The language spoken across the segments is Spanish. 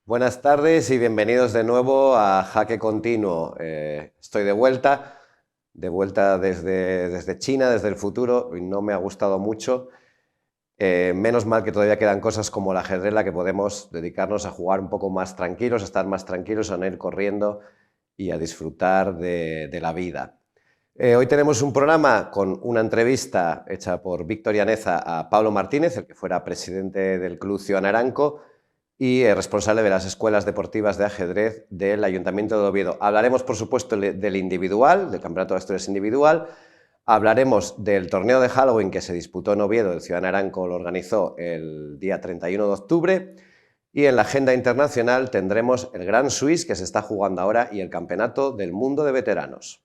Buenas tardes y bienvenidos de nuevo a Jaque Continuo. Estoy de vuelta desde China, desde el futuro, y no me ha gustado mucho. Menos mal que todavía quedan cosas como el ajedrez, la que podemos dedicarnos a jugar un poco más tranquilos, a estar más tranquilos, a no ir corriendo y a disfrutar de la vida. Hoy tenemos un programa con una entrevista hecha por Víctor Llaneza a Pablo Martínez, el que fuera presidente del Club Ciudad Aranco y responsable de las escuelas deportivas de ajedrez del Ayuntamiento de Oviedo. Hablaremos, por supuesto, del individual, del Campeonato de Asturias individual. Hablaremos del torneo de Halloween que se disputó en Oviedo, el Ciudad Aranco lo organizó el día 31 de octubre. Y en la agenda internacional tendremos el Grand Swiss que se está jugando ahora y el Campeonato del Mundo de Veteranos.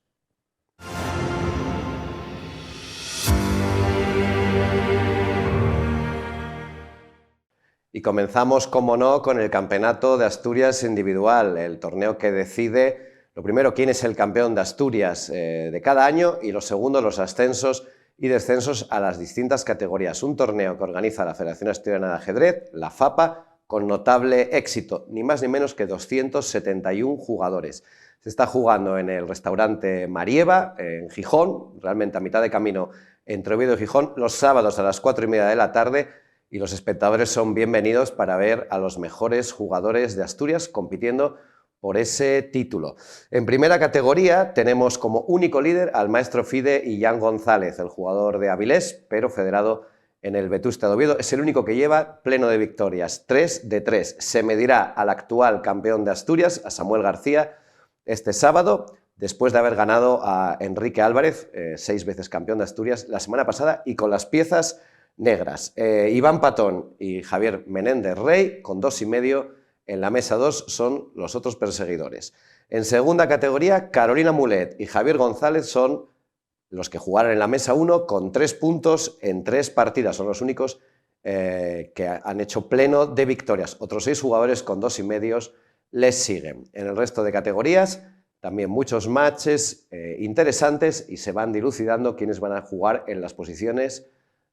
Y comenzamos, como no, con el Campeonato de Asturias individual, el torneo que decide, lo primero, quién es el campeón de Asturias de cada año y lo segundo, los ascensos y descensos a las distintas categorías. Un torneo que organiza la Federación Asturiana de Ajedrez, la FAPA, con notable éxito, ni más ni menos que 271 jugadores. Se está jugando en el restaurante Marieva, en Gijón, realmente a mitad de camino entre Oviedo y Gijón, los sábados a las 4:30 de la tarde, y los espectadores son bienvenidos para ver a los mejores jugadores de Asturias compitiendo por ese título. En primera categoría tenemos como único líder al maestro FIDE Illán González, el jugador de Avilés, pero federado en el Vetusta de Oviedo. Es el único que lleva pleno de victorias, 3 de 3. Se medirá al actual campeón de Asturias, a Samuel García, este sábado, después de haber ganado a Enrique Álvarez, 6 veces campeón de Asturias, la semana pasada, y con las piezas negras. Iván Patón y Javier Menéndez Rey, con 2,5 en la mesa 2, son los otros perseguidores. En segunda categoría, Carolina Mulet y Javier González son los que jugaron en la mesa 1 con 3 puntos en 3 partidas. Son los únicos que han hecho pleno de victorias. Otros 6 jugadores con 2,5 les siguen. En el resto de categorías, también muchos matches interesantes y se van dilucidando quiénes van a jugar en las posiciones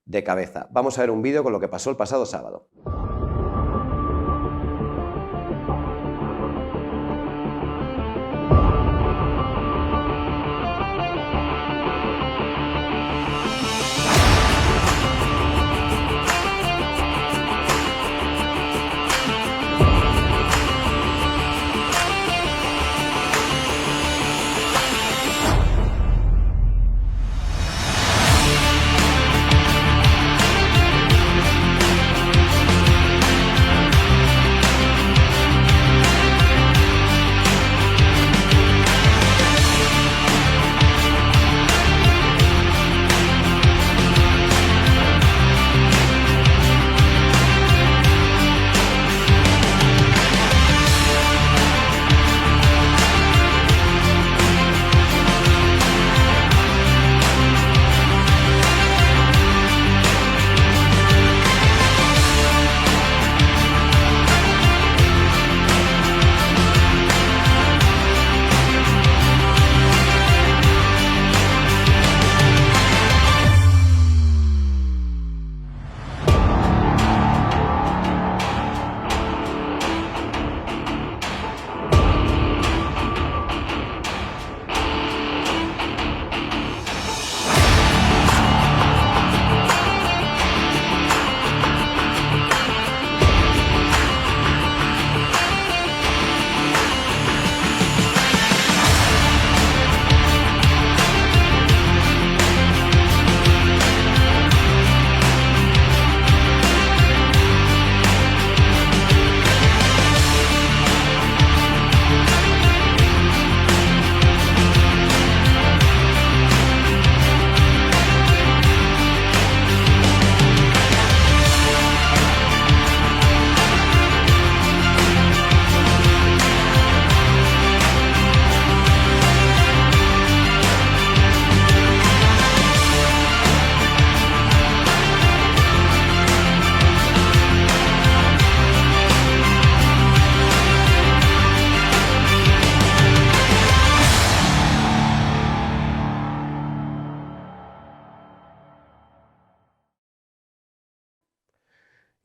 de cabeza. Vamos a ver un vídeo con lo que pasó el pasado sábado.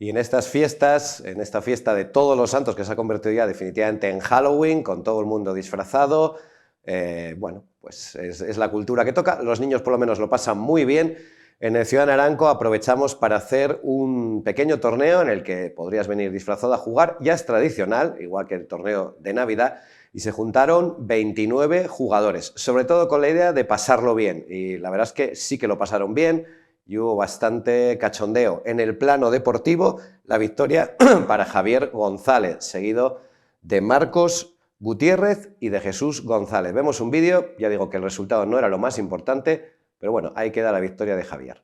Y en estas fiestas, en esta fiesta de Todos los Santos, que se ha convertido ya definitivamente en Halloween, con todo el mundo disfrazado, bueno, pues es la cultura que toca. Los niños por lo menos lo pasan muy bien. En el Ciudad Naranco aprovechamos para hacer un pequeño torneo en el que podrías venir disfrazado a jugar. Ya es tradicional, igual que el torneo de Navidad, y se juntaron 29 jugadores, sobre todo con la idea de pasarlo bien. Y la verdad es que sí que lo pasaron bien y hubo bastante cachondeo. En el plano deportivo, la victoria para Javier González, seguido de Marcos Gutiérrez y de Jesús González. Vemos un vídeo, ya digo que el resultado no era lo más importante, pero bueno, ahí queda la victoria de Javier.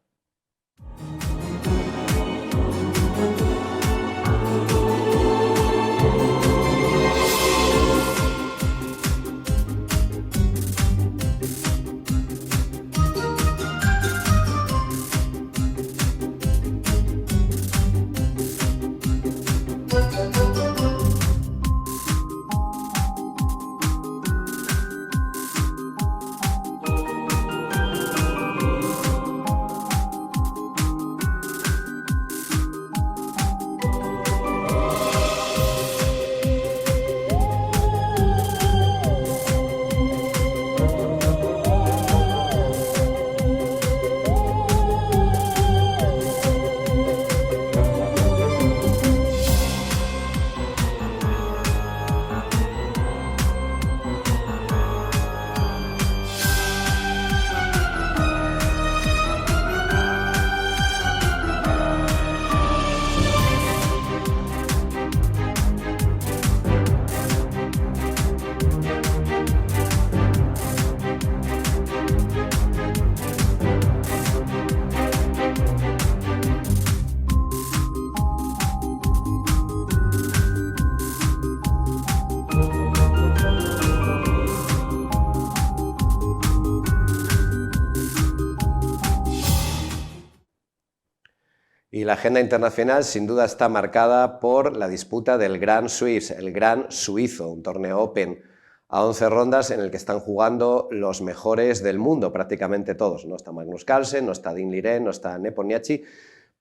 Y la agenda internacional sin duda está marcada por la disputa del Grand Suisse, el Gran Suizo, un torneo Open a 11 rondas en el que están jugando los mejores del mundo, prácticamente todos. No está Magnus Carlsen, no está Dean Liren, no está Nepomniachtchi,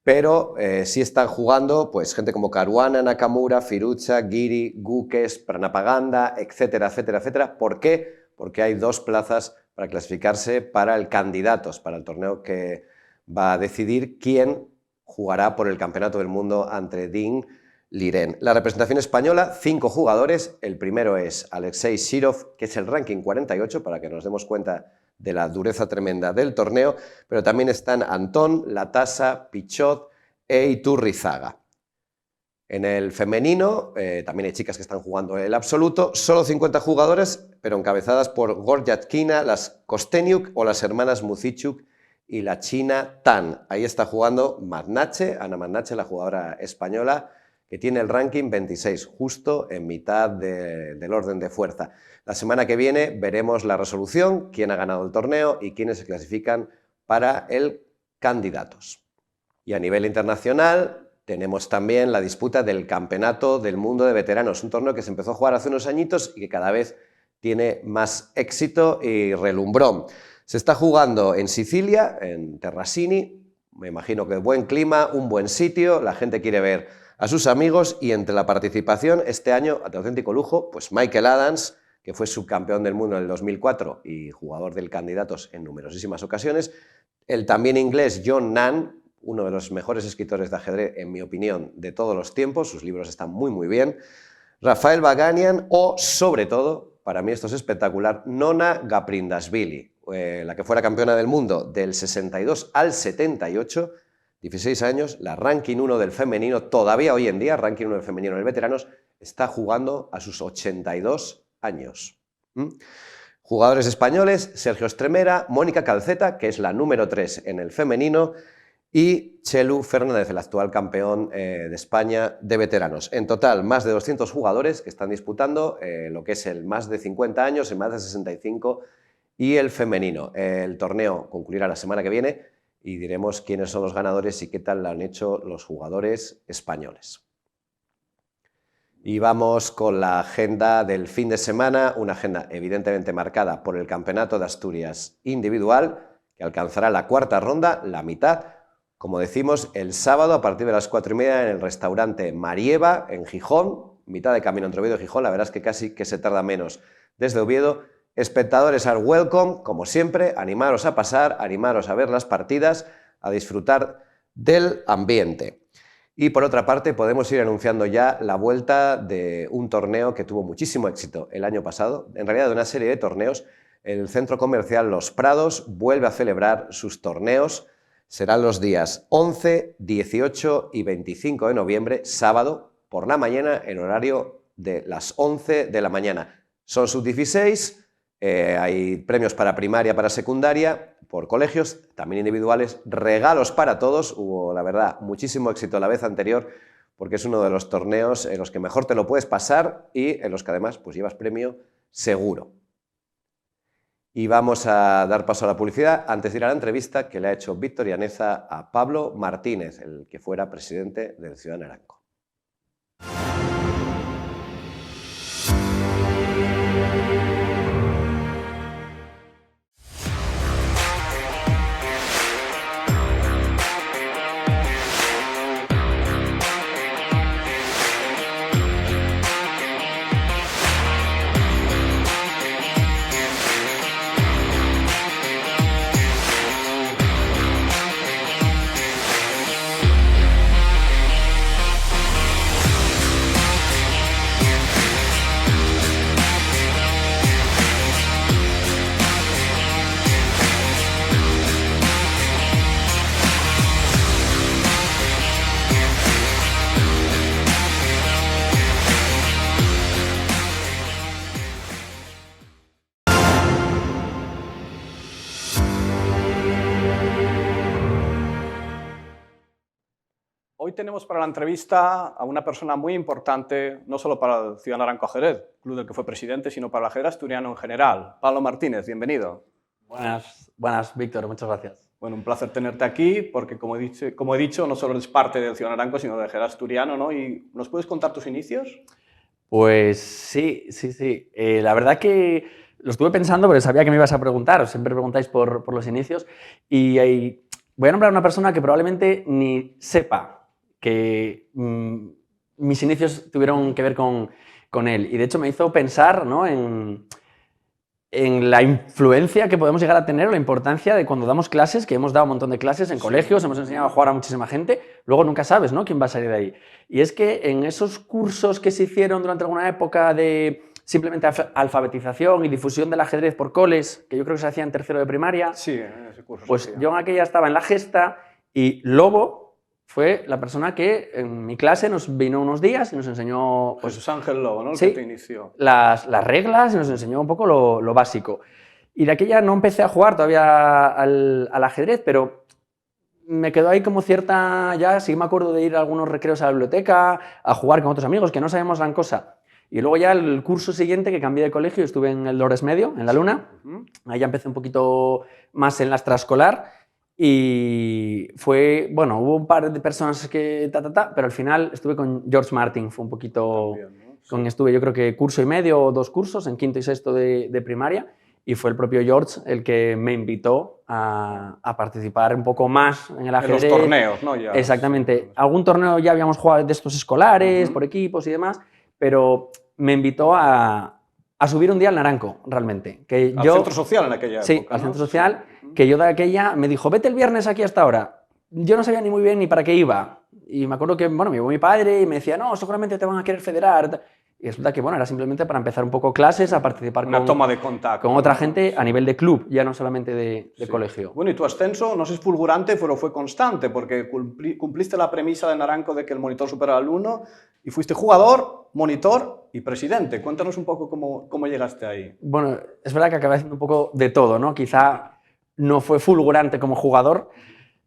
pero sí están jugando pues, gente como Caruana, Nakamura, Firuza, Giri, Gukes, Pranapaganda, etcétera, etcétera, etcétera. ¿Por qué? Porque hay 2 plazas para clasificarse para el Candidatos, para el torneo que va a decidir quién jugará por el Campeonato del Mundo ante Dean Liren. La representación española, 5 jugadores. El primero es Alexei Shirov, que es el ranking 48, para que nos demos cuenta de la dureza tremenda del torneo, pero también están Antón, Latasa, Pichot e Iturrizaga. En el femenino, también hay chicas que están jugando el absoluto, solo 50 jugadores, pero encabezadas por Gorjatkina, las Kosteniuk o las hermanas Muzichuk y la china Tan. Ahí está jugando Madnache, Ana Madnache, la jugadora española, que tiene el ranking 26, justo en mitad del orden de fuerza. La semana que viene veremos la resolución, quién ha ganado el torneo y quiénes se clasifican para el Candidatos. Y a nivel internacional tenemos también la disputa del Campeonato del Mundo de Veteranos, un torneo que se empezó a jugar hace unos añitos y que cada vez tiene más éxito y relumbrón. Se está jugando en Sicilia, en Terrasini, me imagino que buen clima, un buen sitio, la gente quiere ver a sus amigos y entre la participación este año, de auténtico lujo, pues Michael Adams, que fue subcampeón del mundo en el 2004 y jugador del Candidatos en numerosísimas ocasiones, el también inglés John Nunn, uno de los mejores escritores de ajedrez, en mi opinión, de todos los tiempos, sus libros están muy muy bien, Rafael Baganian o, sobre todo, para mí esto es espectacular, Nona Gaprindashvili, la que fuera campeona del mundo del 62 al 78, 16 años, la ranking 1 del femenino, todavía hoy en día, ranking 1 del femenino en veteranos, está jugando a sus 82 años. Jugadores españoles, Sergio Estremera, Mónica Calceta, que es la número 3 en el femenino, y Chelu Fernández, el actual campeón de España de veteranos. En total, más de 200 jugadores que están disputando lo que es el más de 50 años, el más de 65 y el femenino. El torneo concluirá la semana que viene y diremos quiénes son los ganadores y qué tal lo han hecho los jugadores españoles. Y vamos con la agenda del fin de semana, una agenda evidentemente marcada por el Campeonato de Asturias individual, que alcanzará la 4ª ronda, la mitad. como decimos, el sábado a partir de las 4:30 en el restaurante Marieva, en Gijón, mitad de camino entre Oviedo y Gijón, la verdad es que casi que se tarda menos desde Oviedo. Espectadores are welcome, como siempre, animaros a pasar, animaros a ver las partidas, a disfrutar del ambiente. Y por otra parte, podemos ir anunciando ya la vuelta de un torneo que tuvo muchísimo éxito el año pasado, en realidad de una serie de torneos. El Centro Comercial Los Prados vuelve a celebrar sus torneos. Serán los días 11, 18 y 25 de noviembre, sábado, por la mañana, en horario de las 11 de la mañana. Son sub-16, hay premios para primaria, para secundaria, por colegios, también individuales, regalos para todos. Hubo, la verdad, muchísimo éxito la vez anterior, porque es uno de los torneos en los que mejor te lo puedes pasar y en los que además pues, llevas premio seguro. Y vamos a dar paso a la publicidad antes de ir a la entrevista que le ha hecho Víctor Llaneza a Pablo Martínez, el que fuera presidente del Ciudad Naranco. Hoy tenemos para la entrevista a una persona muy importante, no solo para el Ciudad Naranco Ajedrez, club del que fue presidente, sino para el ajedrez asturiano en general. Pablo Martínez, bienvenido. Buenas, Víctor, muchas gracias. Bueno, un placer tenerte aquí, porque como he dicho, no solo eres parte del Ciudad Naranco, sino del ajedrez asturiano, ¿no? ¿Y nos puedes contar tus inicios? Pues sí. La verdad que lo estuve pensando porque sabía que me ibas a preguntar, siempre preguntáis por los inicios, y voy a nombrar a una persona que probablemente ni sepa que mis inicios tuvieron que ver con él. Y de hecho me hizo pensar, ¿no?, en la influencia que podemos llegar a tener o la importancia de cuando damos clases, que hemos dado un montón de clases en colegios, hemos enseñado a jugar a muchísima gente, luego nunca sabes, ¿no?, quién va a salir de ahí. Y es que en esos cursos que se hicieron durante alguna época de simplemente alfabetización y difusión del ajedrez por coles, que yo creo que se hacía en tercero de primaria, sí, en ese curso pues yo en aquella estaba en la gesta y Lobo fue la persona que en mi clase nos vino unos días y nos enseñó... Pues, Jesús Ángel Lobo, ¿no? El sí, que te inició. las reglas y nos enseñó un poco lo básico. Y de aquella no empecé a jugar todavía al ajedrez, pero me quedó ahí como cierta... Ya sí me acuerdo de ir a algunos recreos a la biblioteca, a jugar con otros amigos, que no sabíamos gran cosa. Y luego ya el curso siguiente que cambié de colegio, estuve en el Lores Medio, en La Luna. Ahí ya empecé un poquito más en la extraescolar. Y fue, bueno, hubo un par de personas que pero al final estuve con George Martin, fue un poquito... También, ¿no? Estuve yo creo que curso y medio o 2 cursos, en quinto y sexto de primaria, y fue el propio George el que me invitó a participar un poco más en el ajedrez. En los torneos, ¿no? Ya. Exactamente. Algún torneo ya habíamos jugado de estos escolares, por equipos y demás, pero me invitó a subir un día al Naranco, realmente. Que al centro social en aquella época. Sí, al centro social, que yo de aquella me dijo, vete el viernes aquí hasta ahora. Yo no sabía ni muy bien ni para qué iba. Y me acuerdo que, bueno, me llevó mi padre y me decía, no, seguramente te van a querer federar. Y resulta que, bueno, era simplemente para empezar un poco clases, a participar una toma de contacto con otra gente a nivel de club, ya no solamente de colegio. Bueno, y tu ascenso, no sé si es fulgurante, pero fue constante, porque cumpliste la premisa de Naranco de que el monitor supera al 1 y fuiste jugador, monitor y presidente. Cuéntanos un poco cómo llegaste ahí. Bueno, es verdad que acabé haciendo un poco de todo, ¿no? Quizá no fue fulgurante como jugador,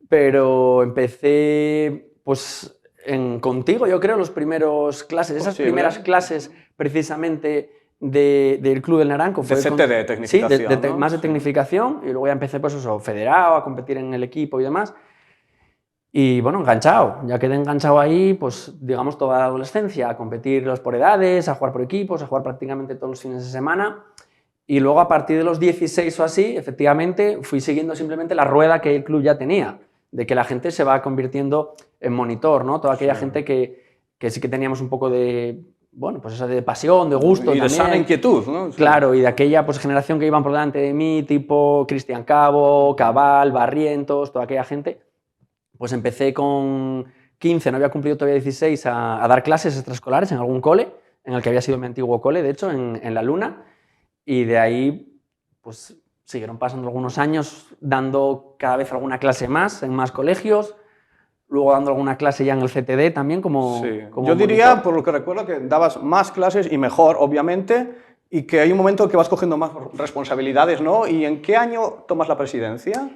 pero empecé, pues, contigo, yo creo, los primeros clases, esas primeras clases precisamente del Club del Naranco. De CT, de tecnificación. Sí, ¿no? Más de tecnificación, y luego ya empecé, pues eso, federado, a competir en el equipo y demás. Y bueno, enganchado, ya quedé enganchado ahí, pues digamos toda la adolescencia, a competir por edades, a jugar por equipos, a jugar prácticamente todos los fines de semana. Y luego a partir de los 16 o así, efectivamente, fui siguiendo simplemente la rueda que el club ya tenía. de que la gente se va convirtiendo en monitor, ¿no? Toda aquella gente que sí que teníamos un poco de, bueno, pues esa de pasión, de gusto. Y de sana inquietud, ¿no? Claro, y de aquella pues, generación que iban por delante de mí, tipo Cristian Cabo, Cabal, Barrientos, toda aquella gente. Pues empecé con 15, no había cumplido todavía 16, a dar clases extraescolares en algún cole, en el que había sido mi antiguo cole, de hecho, en La Luna. Y de ahí, pues siguieron pasando algunos años dando cada vez alguna clase más en más colegios, luego dando alguna clase ya en el CTD también como, Sí. como Yo diría, monitor. por lo que recuerdo, que dabas más clases y mejor, obviamente, y que hay un momento que vas cogiendo más responsabilidades, ¿no? ¿Y en qué año tomas la presidencia?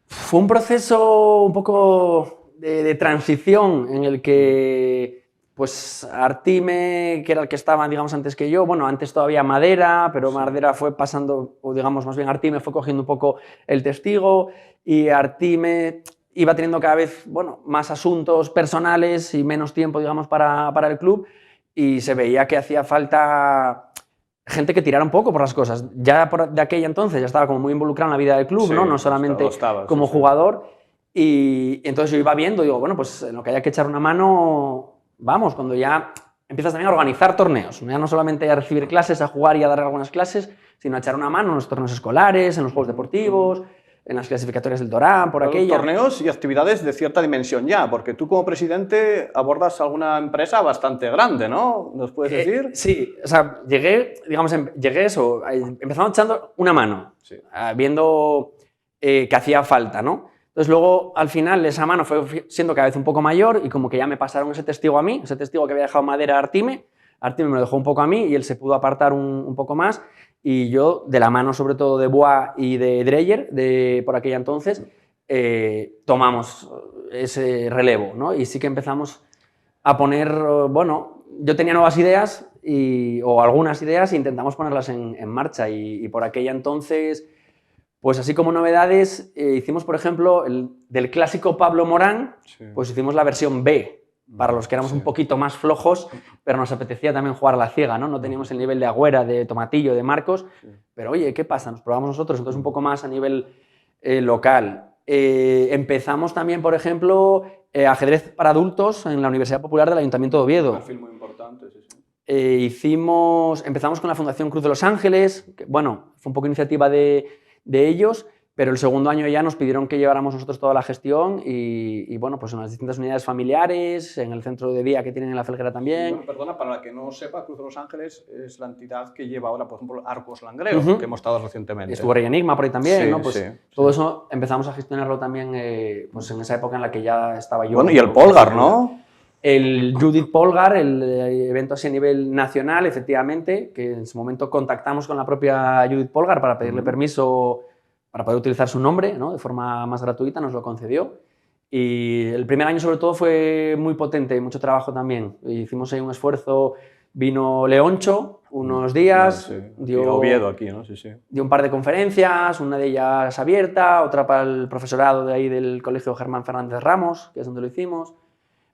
Fue un proceso un poco de transición en el que pues Artime, que era el que estaba, digamos, antes que yo, bueno, antes todavía Madera, pero Madera fue pasando, o digamos, más bien Artime fue cogiendo un poco el testigo y Artime iba teniendo cada vez, bueno, más asuntos personales y menos tiempo, digamos, para el club y se veía que hacía falta gente que tirara un poco por las cosas. Ya de aquella entonces ya estaba como muy involucrado en la vida del club, Sí, ¿no? No solamente estaba, como sí. jugador. Y entonces yo iba viendo, digo, bueno, pues en lo que haya que echar una mano, vamos, cuando ya empiezas también a organizar torneos, ya no solamente a recibir clases, a jugar y a dar algunas clases, sino a echar una mano en los torneos escolares, en los juegos deportivos, en las clasificatorias del Dorán, por aquella. Torneos y actividades de cierta dimensión ya, porque tú como presidente abordas alguna empresa bastante grande, ¿no? ¿Nos puedes decir? Sí, o sea, llegué, digamos, llegué eso, empezamos echando una mano, Sí. viendo que hacía falta, ¿no? Entonces luego, al final, esa mano fue siendo cada vez un poco mayor y como que ya me pasaron ese testigo a mí, ese testigo que había dejado Madera a Artime me lo dejó un poco a mí y él se pudo apartar un poco más y yo, de la mano sobre todo de Boa y de Dreyer, por aquella entonces, tomamos ese relevo, ¿no? Y sí que empezamos a poner, bueno, yo tenía nuevas ideas o algunas ideas e intentamos ponerlas en marcha y por aquella entonces, pues así como novedades, hicimos, por ejemplo, del clásico Pablo Morán, pues hicimos la versión B, para los que éramos un poquito más flojos, pero nos apetecía también jugar a la ciega, ¿no? No teníamos el nivel de Agüera, de Tomatillo, de Marcos, pero oye, ¿qué pasa? Nos probamos nosotros, entonces un poco más a nivel local. Empezamos también, por ejemplo, ajedrez para adultos en la Universidad Popular del Ayuntamiento de Oviedo. Un perfil muy importante, sí, sí. Empezamos con la Fundación Cruz de los Ángeles, que, bueno, fue un poco iniciativa de ellos, pero el segundo año ya nos pidieron que lleváramos nosotros toda la gestión y bueno, pues en las distintas unidades familiares, en el centro de día que tienen en la Felguera también. Bueno, perdona, para la que no sepa, Cruz de los Ángeles es la entidad que lleva ahora, por ejemplo, Arcos Langreo, que hemos estado recientemente. Estuvo Rey Enigma por ahí también, Sí, ¿no? Pues sí, todo eso empezamos a gestionarlo también pues en esa época en la que ya estaba yo. Bueno, y el Polgar, ¿no? El Judith Polgar, el evento así a nivel nacional, efectivamente, que en su momento contactamos con la propia Judith Polgar para pedirle permiso para poder utilizar su nombre, ¿no? De forma más gratuita, nos lo concedió. Y el primer año sobre todo fue muy potente, mucho trabajo también. Hicimos ahí un esfuerzo, vino Leoncho unos días, dio Oviedo aquí, ¿no? Sí, sí. Dio un par de conferencias, una de ellas abierta, otra para el profesorado de ahí del Colegio Germán Fernández Ramos, que es donde lo hicimos.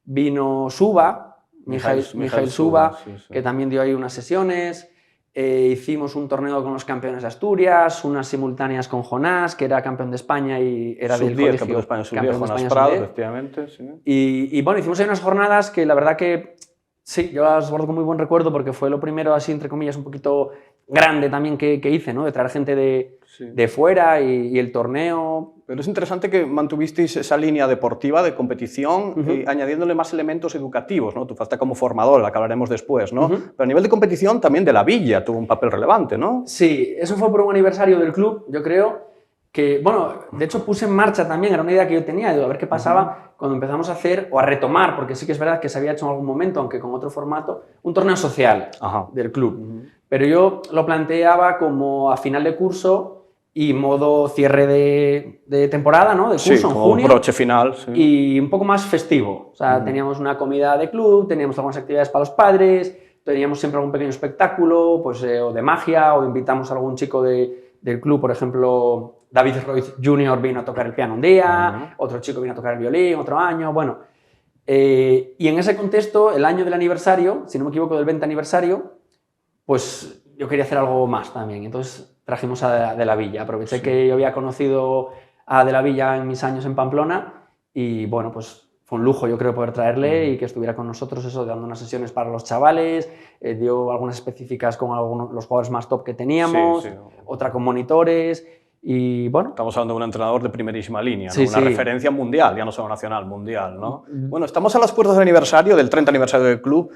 Vino Suba, Mijail Suba, que también dio ahí unas sesiones. Hicimos un torneo con los campeones de Asturias, unas simultáneas con Jonás, que era campeón de España y era del colegio. Campeón de España, campeón de Jonás España Prado, efectivamente. Sí. Y bueno, hicimos ahí unas jornadas que la verdad que sí, yo las guardo con muy buen recuerdo porque fue lo primero así, entre comillas, un poquito grande también que hice, ¿no? De traer gente de fuera y el torneo. Pero es interesante que mantuvisteis esa línea deportiva de competición y añadiéndole más elementos educativos, ¿no? Tú fuiste como formador, la que hablaremos después, ¿no? Pero a nivel de competición también de la Villa tuvo un papel relevante, ¿no? Sí, eso fue por un aniversario del club, yo creo, que, bueno, de hecho puse en marcha también, era una idea que yo tenía, de a ver qué pasaba cuando empezamos a hacer, o a retomar, porque sí que es verdad que se había hecho en algún momento, aunque con otro formato, un torneo social del club. Pero yo lo planteaba como a final de curso y modo cierre de temporada, ¿no? De curso en como junio. broche final. Sí. Y un poco más festivo. O sea, teníamos una comida de club, teníamos algunas actividades para los padres, teníamos siempre algún pequeño espectáculo, pues, o de magia, o invitamos a algún chico del club, por ejemplo, David Royce Jr. vino a tocar el piano un día, otro chico vino a tocar el violín otro año, bueno. Y en ese contexto, el año del aniversario, si no me equivoco, del 20 aniversario, pues yo quería hacer algo más también. Entonces trajimos a De la Villa. Aproveché que yo había conocido a De la Villa en mis años en Pamplona y bueno, pues fue un lujo yo creo poder traerle y que estuviera con nosotros eso, dando unas sesiones para los chavales, dio algunas específicas con algunos los jugadores más top que teníamos, Sí. otra con monitores y bueno. Estamos hablando de un entrenador de primerísima línea, ¿no? Sí, Una sí. referencia mundial, ya no solo nacional, mundial, ¿no? Bueno, estamos a las puertas del aniversario, del 30 aniversario del club,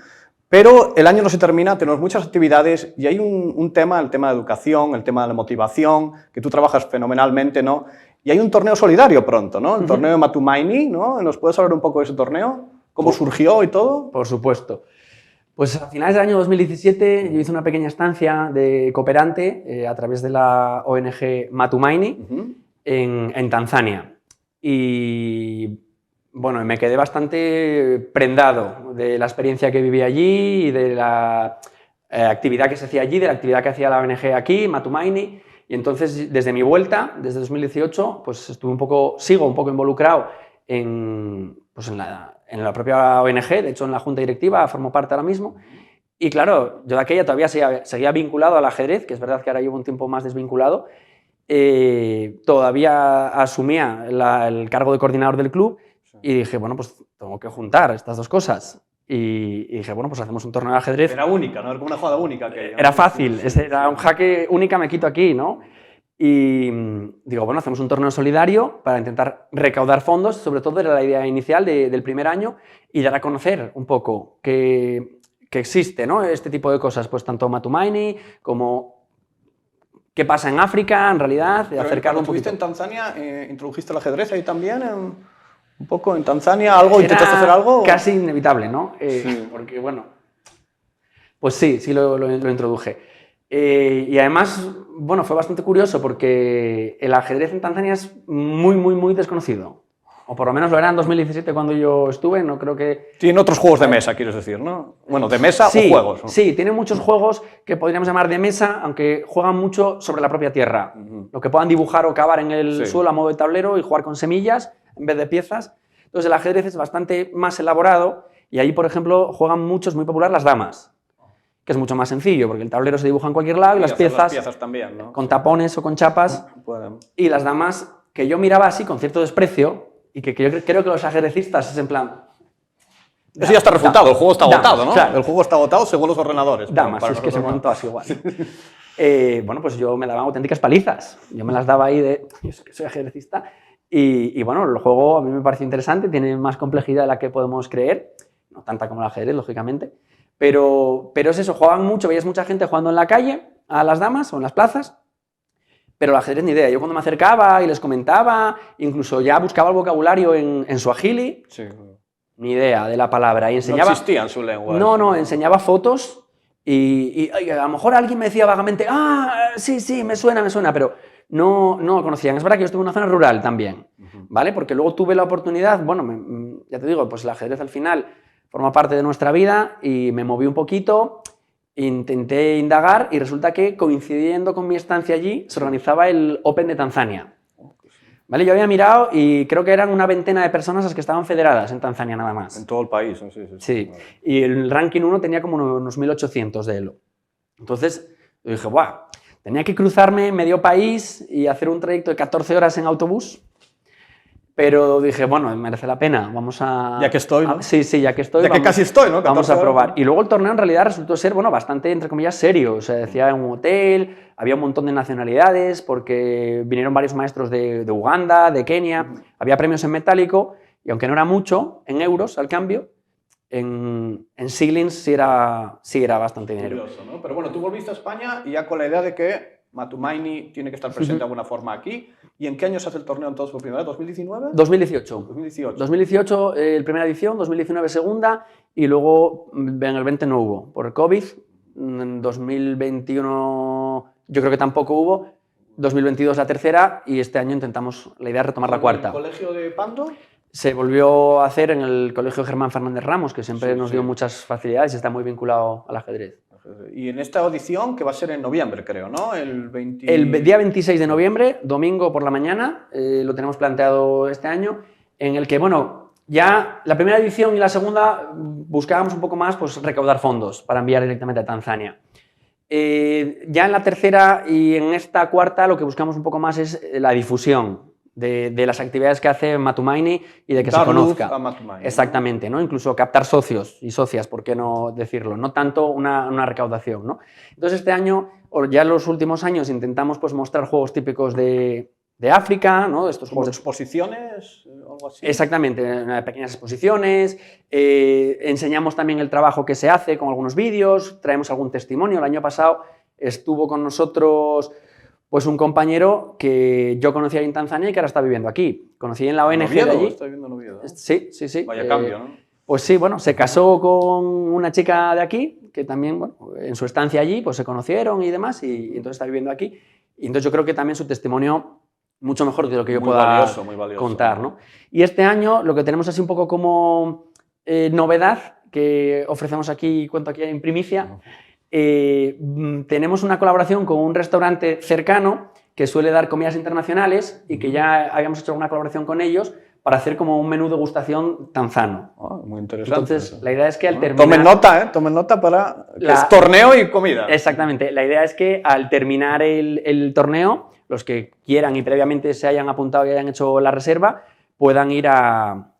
pero el año no se termina, tenemos muchas actividades y hay un tema, el tema de educación, el tema de la motivación, que tú trabajas fenomenalmente, ¿no? Y hay un torneo solidario pronto, ¿no? El torneo de Matumaini, ¿no? ¿Nos puedes hablar un poco de ese torneo? ¿Cómo surgió y todo? Por supuesto. Pues a finales del año 2017 yo hice una pequeña estancia de cooperante a través de la ONG Matumaini en Tanzania. Y bueno, me quedé bastante prendado de la experiencia que viví allí y de la actividad que se hacía allí, de la actividad que hacía la ONG aquí, Matumaini. Y entonces, desde mi vuelta, desde 2018, pues sigo un poco involucrado pues en la propia ONG, de hecho en la junta directiva formo parte ahora mismo. Y claro, yo de aquella todavía seguía vinculado al ajedrez, que es verdad que ahora llevo un tiempo más desvinculado. Todavía asumía el cargo de coordinador del club y dije, bueno, pues tengo que juntar estas dos cosas. Y dije, bueno, pues hacemos un torneo de ajedrez. Era única, ¿no? Era como una jugada única. Era fácil, era un jaque única, me quito aquí, ¿no? Y digo, bueno, hacemos un torneo solidario para intentar recaudar fondos, sobre todo era la idea inicial del primer año, y dar a conocer un poco que existe, ¿no? Este tipo de cosas, pues tanto Matumaini como qué pasa en África, en realidad, de acercarlo un poquito. ¿Estuviste en Tanzania? ¿Introdujiste el ajedrez ahí también? Un poco en Tanzania, ¿algo? ¿Intentaste hacer algo? Casi inevitable, ¿no? Sí. Porque, bueno, pues sí lo introduje. Y además, bueno, fue bastante curioso porque el ajedrez en Tanzania es muy desconocido. O por lo menos lo era en 2017 cuando yo estuve, no creo que... Tiene otros juegos de mesa, quieres decir, ¿no? Bueno, de mesa sí, o juegos, ¿no? Sí, tiene muchos juegos que podríamos llamar de mesa, aunque juegan mucho sobre la propia tierra. Lo que puedan dibujar o cavar en el suelo a modo de tablero y jugar con semillas en vez de piezas. Entonces el ajedrez es bastante más elaborado y ahí, por ejemplo, juegan mucho, es muy popular las damas, que es mucho más sencillo porque el tablero se dibuja en cualquier lado y las piezas también, ¿no? con tapones o con chapas. Y las damas que yo miraba así con cierto desprecio y que yo creo que los ajedrecistas es en plan... Eso ya está refutado, el juego está agotado, ¿no? Claro. El juego está agotado según los ordenadores. Damas, es que se montó así igual. Bueno, pues yo me daba auténticas palizas. Yo me las daba ahí de... Yo soy ajedrecista. Y bueno, el juego a mí me pareció interesante, tiene más complejidad de la que podemos creer, no tanta como el ajedrez, lógicamente, pero es eso, jugaban mucho, veías mucha gente jugando en la calle a las damas o en las plazas, pero el ajedrez ni idea. Yo cuando me acercaba y les comentaba, incluso ya buscaba el vocabulario en suajili, ni idea de la palabra. Y enseñaba, no existía en su lengua. No, enseñaba fotos y a lo mejor alguien me decía vagamente, sí, me suena, pero... No lo conocían. Es verdad que yo estuve en una zona rural también, ¿vale? Porque luego tuve la oportunidad, bueno, ya te digo, pues el ajedrez al final forma parte de nuestra vida y me moví un poquito, intenté indagar y resulta que coincidiendo con mi estancia allí se organizaba el Open de Tanzania, ¿vale? Yo había mirado y creo que eran una veintena de personas las que estaban federadas en Tanzania nada más. En todo el país, ¿no? Sí. Y el ranking 1 tenía como unos 1800 de Elo. Entonces yo dije, ¡buah! Tenía que cruzarme medio país y hacer un trayecto de 14 horas en autobús, pero dije, bueno, merece la pena, vamos a... Ya que estoy, ¿no? Sí, ya que estoy. Ya que casi estoy, ¿no? Vamos a probar. Y luego el torneo en realidad resultó ser, bueno, bastante, entre comillas, serio. O sea, decía en un hotel, había un montón de nacionalidades, porque vinieron varios maestros de Uganda, de Kenia, había premios en metálico, y aunque no era mucho, en euros al cambio, en shillings sí era bastante dinero. Curioso, ¿no? Pero bueno, tú volviste a España y ya con la idea de que Matumaini tiene que estar presente de alguna forma aquí. ¿Y en qué año se hace el torneo entonces por primera vez? ¿2019? 2018. 2018. Primera edición, 2019 segunda, y luego en el 20 no hubo, por el COVID. En 2021 yo creo que tampoco hubo. 2022 la tercera y este año intentamos, la idea es retomar la cuarta. ¿El colegio de Pando? Se volvió a hacer en el Colegio Germán Fernández Ramos, que siempre nos dio muchas facilidades y está muy vinculado al ajedrez. Y en esta audición, que va a ser en noviembre, creo, ¿no? El día 26 de noviembre, domingo por la mañana, lo tenemos planteado este año, en el que, bueno, ya la primera edición y la segunda buscábamos un poco más pues, recaudar fondos para enviar directamente a Tanzania. Ya en la tercera y en esta cuarta lo que buscamos un poco más es la difusión de las actividades que hace Matumaini y de que Dar se luz conozca. a Matumaini, Exactamente, ¿no? Incluso captar socios y socias, ¿por qué no decirlo? No tanto una recaudación, ¿no? Entonces este año, o ya en los últimos años, intentamos pues, mostrar juegos típicos de África, ¿no? Estos ¿Como juegos exposiciones o algo así? Exactamente, pequeñas exposiciones, enseñamos también el trabajo que se hace con algunos vídeos, traemos algún testimonio. El año pasado estuvo con nosotros pues, un compañero que yo conocí ahí en Tanzania y que ahora está viviendo aquí. Conocí en la ONG de Oviedo, allí. estoy viendo en Oviedo. Sí, sí, sí. Vaya cambio, ¿no? Pues sí, bueno, se casó con una chica de aquí, que también, bueno, en su estancia allí, pues se conocieron y demás, y entonces está viviendo aquí. Y entonces yo creo que también su testimonio mucho mejor de lo que yo Muy pueda valioso, muy valioso. contar, ¿no? Y este año lo que tenemos así un poco como novedad, que ofrecemos aquí, cuento aquí en primicia, tenemos una colaboración con un restaurante cercano que suele dar comidas internacionales y que ya habíamos hecho una colaboración con ellos para hacer como un menú degustación tanzano. Muy interesante. Entonces, la idea es que al terminar... Tomen nota para que es torneo y comida. Exactamente. La idea es que al terminar el torneo, los que quieran y previamente se hayan apuntado y hayan hecho la reserva, puedan ir a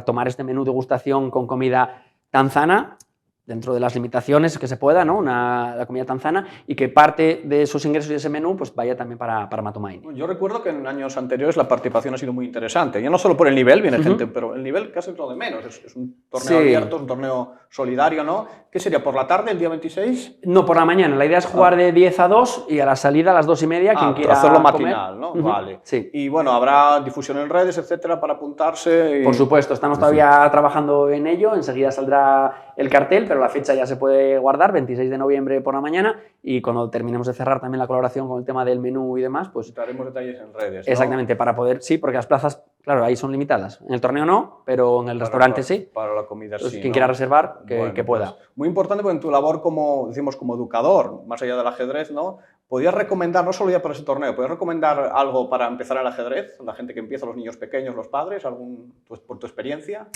tomar este menú degustación con comida tanzana, dentro de las limitaciones que se pueda, ¿no? La comida tanzana, y que parte de esos ingresos y de ese menú pues vaya también para Matumaini. Yo recuerdo que en años anteriores la participación ha sido muy interesante. Ya no solo por el nivel, viene gente, pero el nivel casi es lo de menos. Es un torneo abierto, es un torneo solidario, ¿no? ¿Qué sería? ¿Por la tarde, el día 26? No, por la mañana. La idea es jugar de 10 a 2 y a la salida a las 2:30, quien quiera hacerlo comer. matinal, ¿no? Vale. Sí. Y bueno, habrá difusión en redes, etcétera, para apuntarse. Por supuesto, estamos todavía trabajando en ello. Enseguida saldrá el cartel, pero la fecha ya se puede guardar, 26 de noviembre por la mañana, y cuando terminemos de cerrar también la colaboración con el tema del menú y demás, pues... Daremos detalles en redes, ¿no? Exactamente, para poder... Sí, porque las plazas, claro, ahí son limitadas. En el torneo no, pero en el restaurante sí. Para la comida Entonces, sí, quien ¿no? quiera reservar, Bueno, que pueda. Pues, muy importante porque en tu labor como, decimos, como educador, más allá del ajedrez, ¿no? ¿Podrías recomendar, no solo ya para ese torneo, podrías recomendar algo para empezar el ajedrez? La gente que empieza, los niños pequeños, los padres, por tu experiencia.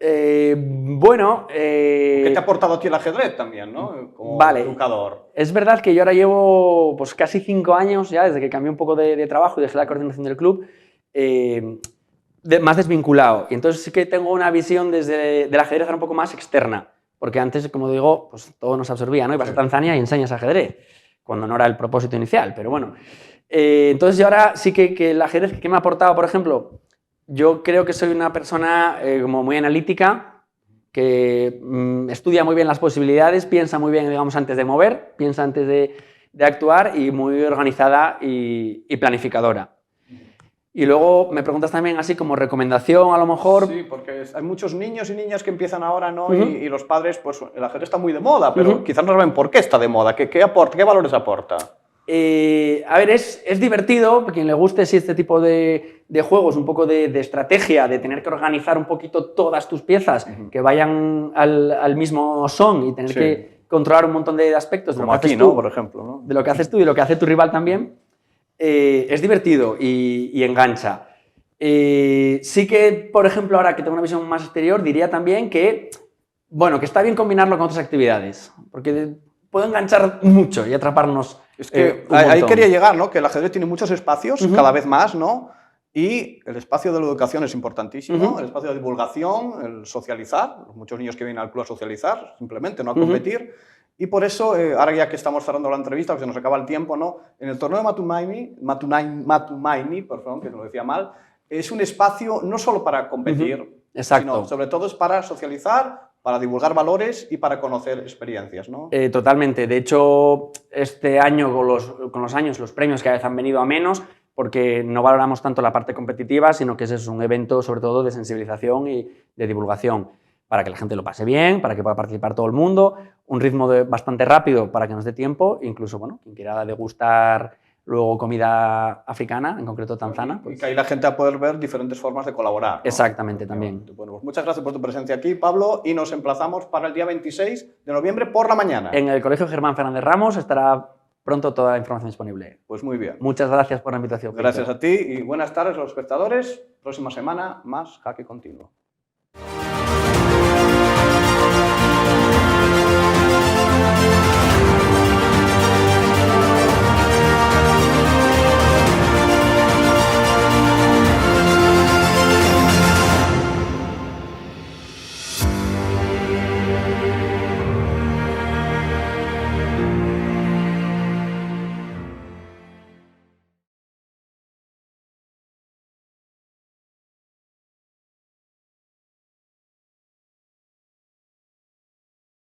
Bueno... ¿Qué te ha aportado a ti el ajedrez también, ¿no? Como educador. Es verdad que yo ahora llevo pues, casi 5 años ya, desde que cambié un poco de trabajo y dejé la coordinación del club, más desvinculado. Y entonces sí que tengo una visión desde del ajedrez un poco más externa. Porque antes, como digo, pues todo nos absorbía, ¿no? Ibas a Tanzania y enseñas ajedrez, cuando no era el propósito inicial, pero bueno. Entonces yo ahora sí que el ajedrez, ¿qué me ha aportado, por ejemplo? Yo creo que soy una persona como muy analítica, que estudia muy bien las posibilidades, piensa muy bien, digamos, antes de mover, piensa antes de actuar, y muy organizada y planificadora. Y luego me preguntas también así como recomendación, a lo mejor... Sí, porque hay muchos niños y niñas que empiezan ahora, ¿no? Y los padres, pues el ajedrez está muy de moda, pero quizás no saben por qué está de moda, qué valores aporta. A ver, es divertido, a quien le guste este tipo de juegos, un poco de estrategia, de tener que organizar un poquito todas tus piezas, que vayan al mismo son y tener que controlar un montón de aspectos. Como aquí, ¿no? Por ejemplo, ¿no? De lo que haces tú y lo que hace tu rival también. Es divertido y engancha. Sí que, por ejemplo, ahora que tengo una visión más exterior, diría también que, bueno, que está bien combinarlo con otras actividades, porque puede enganchar mucho y atraparnos. Es que ahí quería llegar, ¿no? Que el ajedrez tiene muchos espacios, cada vez más, ¿no? Y el espacio de la educación es importantísimo, el espacio de divulgación, el socializar, muchos niños que vienen al club a socializar, simplemente, no a competir. Y por eso, ahora ya que estamos cerrando la entrevista, que se nos acaba el tiempo, ¿no? En el torneo de Matumaini, perdón, que lo decía mal, es un espacio no solo para competir, sino sobre todo es para socializar, para divulgar valores y para conocer experiencias, ¿no? Totalmente. De hecho, este año, con los años, los premios cada vez han venido a menos, porque no valoramos tanto la parte competitiva, sino que es un evento sobre todo de sensibilización y de divulgación, para que la gente lo pase bien, para que pueda participar todo el mundo, un ritmo bastante rápido para que nos dé tiempo, incluso, bueno, quien quiera degustar luego comida africana, en concreto tanzana. Pues... Y que ahí la gente va a poder ver diferentes formas de colaborar, ¿no? Exactamente, también. Bueno, pues muchas gracias por tu presencia aquí, Pablo, y nos emplazamos para el día 26 de noviembre por la mañana. En el Colegio Germán Fernández Ramos estará pronto toda la información disponible. Pues muy bien. Muchas gracias por la invitación. Gracias a ti y buenas tardes a los espectadores. Próxima semana, más Jaque Continuo.